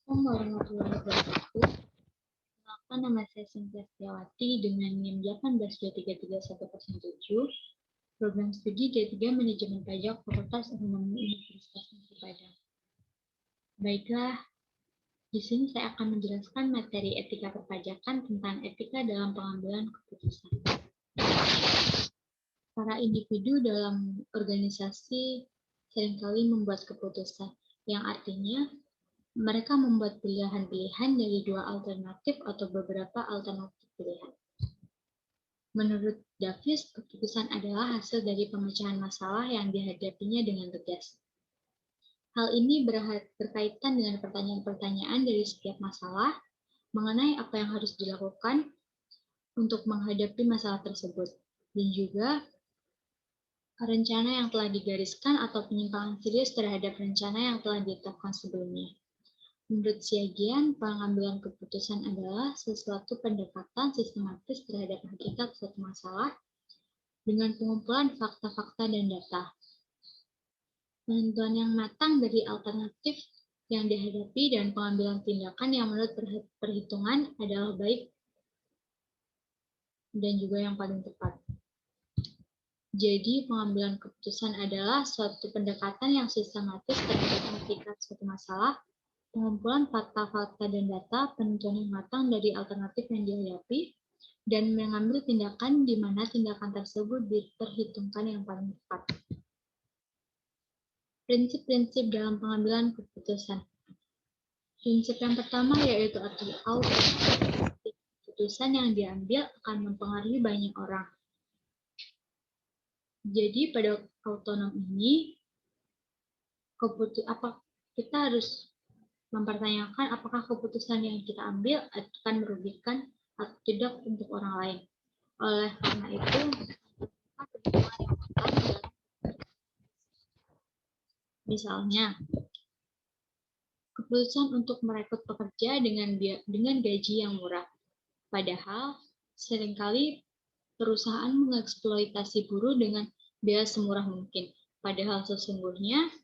Assalamualaikum warahmatullahi wabarakatuh. Perkenalkan, nama saya Cynthia Setiawati dengan NIM 1823317, program studi D3 Manajemen Pajak Fakultas Ekonomi Universitas Negeri Padang. Baiklah, di sini saya akan menjelaskan materi etika perpajakan tentang etika dalam pengambilan keputusan. Para individu dalam organisasi seringkali membuat keputusan, yang artinya mereka membuat pilihan-pilihan dari dua alternatif atau beberapa alternatif pilihan. Menurut Davis, keputusan adalah hasil dari pemecahan masalah yang dihadapinya dengan tegas. Hal ini berkaitan dengan pertanyaan-pertanyaan dari setiap masalah mengenai apa yang harus dilakukan untuk menghadapi masalah tersebut, dan juga rencana yang telah digariskan atau penyimpangan serius terhadap rencana yang telah ditetapkan sebelumnya. Menurut Siagian, pengambilan keputusan adalah sesuatu pendekatan sistematis terhadap hakikat suatu masalah dengan pengumpulan fakta-fakta dan data. Penentuan yang matang dari alternatif yang dihadapi dan pengambilan tindakan yang menurut perhitungan adalah baik dan juga yang paling tepat. Jadi, pengambilan keputusan adalah suatu pendekatan yang sistematis terhadap hakikat suatu masalah, pengumpulan fakta-fakta dan data, penentuan yang matang dari alternatif yang dihadapi, dan mengambil tindakan di mana tindakan tersebut diperhitungkan yang paling tepat. Prinsip-prinsip dalam pengambilan keputusan. Prinsip yang pertama yaitu keputusan yang diambil akan mempengaruhi banyak orang. Jadi pada autonom ini, kita harus mempertanyakan apakah keputusan yang kita ambil akan merugikan atau tidak untuk orang lain. Oleh karena itu, misalnya, keputusan untuk merekrut pekerja dengan gaji yang murah. Padahal, seringkali perusahaan mengeksploitasi buruh dengan biaya semurah mungkin. Padahal sesungguhnya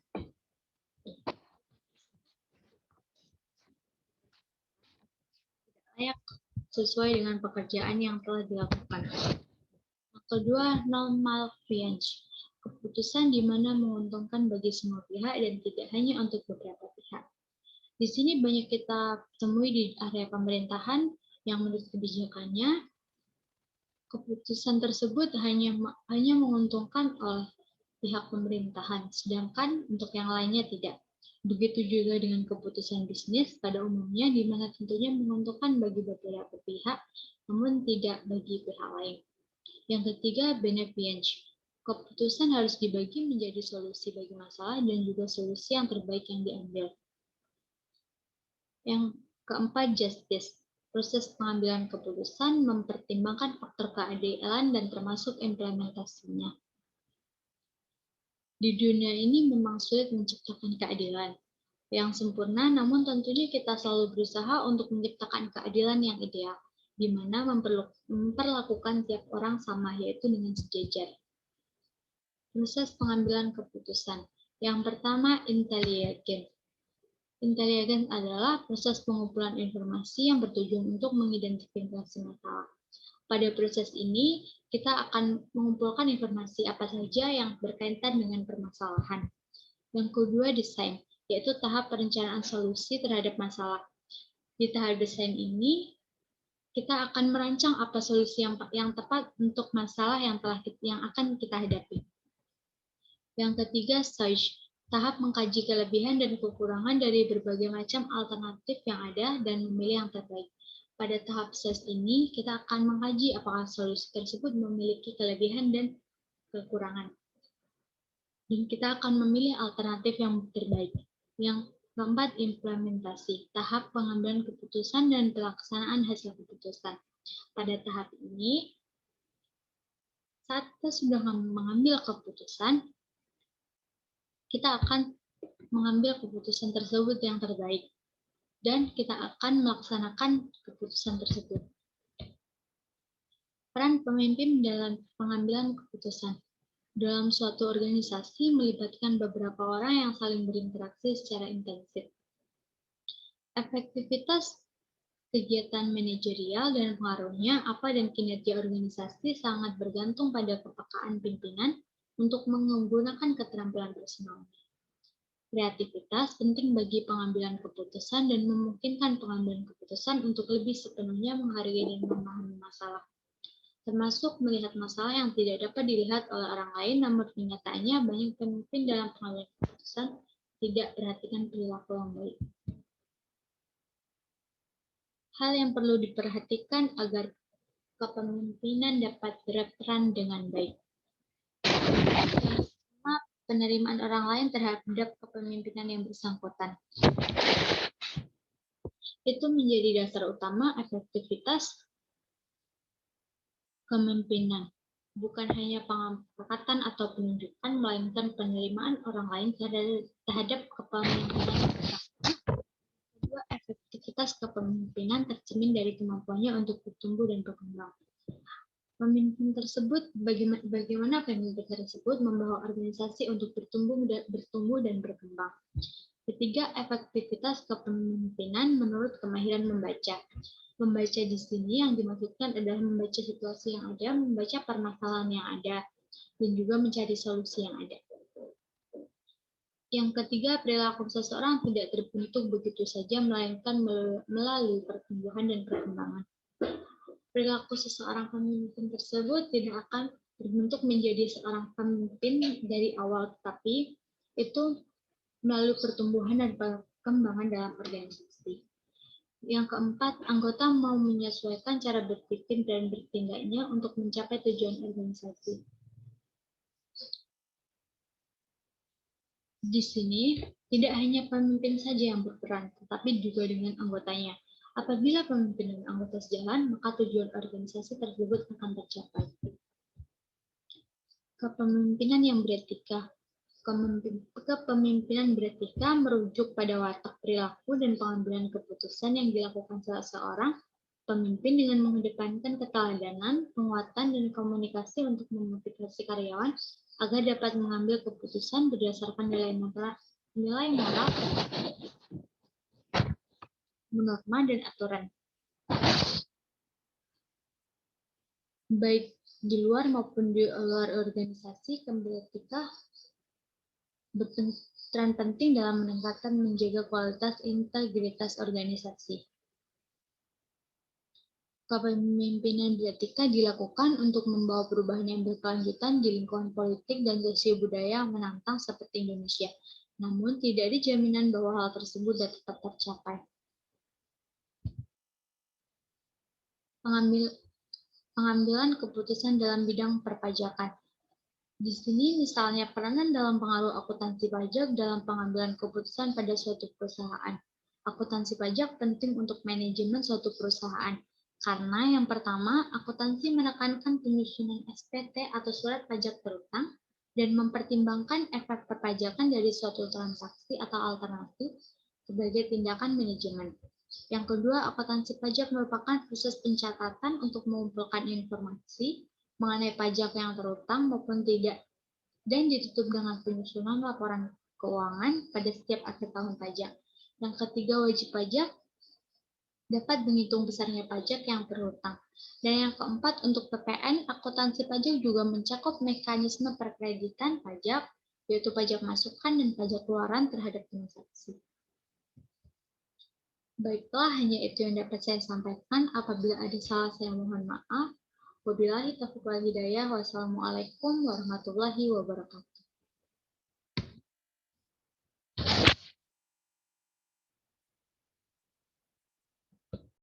layak sesuai dengan pekerjaan yang telah dilakukan. Yang kedua, non-malfeasance. Keputusan di mana menguntungkan bagi semua pihak dan tidak hanya untuk beberapa pihak. Di sini banyak kita temui di area pemerintahan yang menurut kebijakannya, keputusan tersebut hanya menguntungkan oleh pihak pemerintahan, sedangkan untuk yang lainnya tidak. Begitu juga dengan keputusan bisnis pada umumnya, di mana tentunya menguntungkan bagi beberapa pihak, namun tidak bagi pihak lain. Yang ketiga, benevolence. Keputusan harus dibagi menjadi solusi bagi masalah dan juga solusi yang terbaik yang diambil. Yang keempat, justice. Proses pengambilan keputusan mempertimbangkan faktor keadilan dan termasuk implementasinya. Di dunia ini memang sulit menciptakan keadilan yang sempurna, namun tentunya kita selalu berusaha untuk menciptakan keadilan yang ideal, di mana memperlakukan tiap orang sama, yaitu dengan sejajar. Proses pengambilan keputusan. Yang pertama, intelligence. Intelligence adalah proses pengumpulan informasi yang bertujuan untuk mengidentifikasi masalah. Pada proses ini, kita akan mengumpulkan informasi apa saja yang berkaitan dengan permasalahan. Yang kedua, desain, yaitu tahap perencanaan solusi terhadap masalah. Di tahap desain ini, kita akan merancang apa solusi yang tepat untuk masalah yang akan kita hadapi. Yang ketiga, search, tahap mengkaji kelebihan dan kekurangan dari berbagai macam alternatif yang ada dan memilih yang terbaik. Pada tahap search ini, kita akan mengkaji apakah solusi tersebut memiliki kelebihan dan kekurangan. Dan kita akan memilih alternatif yang terbaik. Yang keempat, implementasi, tahap pengambilan keputusan dan pelaksanaan hasil keputusan. Pada tahap ini, saat kita sudah mengambil keputusan, kita akan mengambil keputusan tersebut yang terbaik, dan kita akan melaksanakan keputusan tersebut. Peran pemimpin dalam pengambilan keputusan. Dalam suatu organisasi melibatkan beberapa orang yang saling berinteraksi secara intensif. Efektivitas kegiatan manajerial dan pengaruhnya apa dan kinerja organisasi sangat bergantung pada kepekaan pimpinan untuk menggunakan keterampilan personal. Kreativitas penting bagi pengambilan keputusan dan memungkinkan pengambilan keputusan untuk lebih sepenuhnya menghargai dan memahami masalah, termasuk melihat masalah yang tidak dapat dilihat oleh orang lain, namun kenyataannya banyak pemimpin dalam pengambilan keputusan tidak perhatikan perilaku yang baik. Hal yang perlu diperhatikan agar kepemimpinan dapat berperan dengan baik. Yang pertama, penerimaan orang lain terhadap kepemimpinan yang bersangkutan. Itu menjadi dasar utama efektivitas kepemimpinan. Bukan hanya pengangkatan atau penunjukan, melainkan penerimaan orang lain terhadap kepemimpinan yang bersangkutan. Kedua, efektivitas kepemimpinan tercermin dari kemampuannya untuk bertumbuh dan berkembang. Pemimpin tersebut, bagaimana pemimpin tersebut membawa organisasi untuk bertumbuh dan berkembang. Ketiga, efektivitas kepemimpinan menurut kemahiran membaca. Membaca di sini yang dimaksudkan adalah membaca situasi yang ada, membaca permasalahan yang ada, dan juga mencari solusi yang ada. Yang ketiga, perilaku seseorang tidak terbentuk begitu saja, melainkan melalui pertumbuhan dan perkembangan. Perilaku seseorang pemimpin tersebut tidak akan terbentuk menjadi seorang pemimpin dari awal, tetapi itu melalui pertumbuhan dan perkembangan dalam organisasi. Yang keempat, anggota mau menyesuaikan cara berpikir dan bertindaknya untuk mencapai tujuan organisasi. Di sini, tidak hanya pemimpin saja yang berperan, tetapi juga dengan anggotanya. Apabila pemimpin dan anggota sejalan, maka tujuan organisasi tersebut akan tercapai. Kepemimpinan yang beretika. Kepemimpinan beretika merujuk pada watak perilaku dan pengambilan keputusan yang dilakukan salah seorang pemimpin dengan mengedepankan keteladanan, penguatan, dan komunikasi untuk memotivasi karyawan agar dapat mengambil keputusan berdasarkan nilai moral, norma, dan aturan. Baik di luar maupun di luar organisasi, beretika berperan penting dalam meningkatkan menjaga kualitas integritas organisasi. Kepemimpinan beretika dilakukan untuk membawa perubahan yang berkelanjutan di lingkungan politik dan sosial budaya yang menantang seperti Indonesia. Namun, tidak ada jaminan bahwa hal tersebut dapat tercapai. Pengambilan keputusan dalam bidang perpajakan. Di sini misalnya peranan dalam pengaruh akuntansi pajak dalam pengambilan keputusan pada suatu perusahaan. Akuntansi pajak penting untuk manajemen suatu perusahaan. Karena yang pertama, akuntansi menekankan penyusunan SPT atau surat pajak berutang dan mempertimbangkan efek perpajakan dari suatu transaksi atau alternatif sebagai tindakan manajemen. Yang kedua, akuntansi pajak merupakan proses pencatatan untuk mengumpulkan informasi mengenai pajak yang terutang maupun tidak dan ditutup dengan penyusunan laporan keuangan pada setiap akhir tahun pajak. Yang ketiga, wajib pajak dapat menghitung besarnya pajak yang berhutang. Dan yang keempat, untuk PPN, akuntansi pajak juga mencakup mekanisme perkreditan pajak, yaitu pajak masukan dan pajak keluaran terhadap transaksi. Baiklah, hanya itu yang dapat saya sampaikan. Apabila ada salah, saya mohon maaf. Wabillahi taufiq wal hidayah. Wassalamualaikum warahmatullahi wabarakatuh.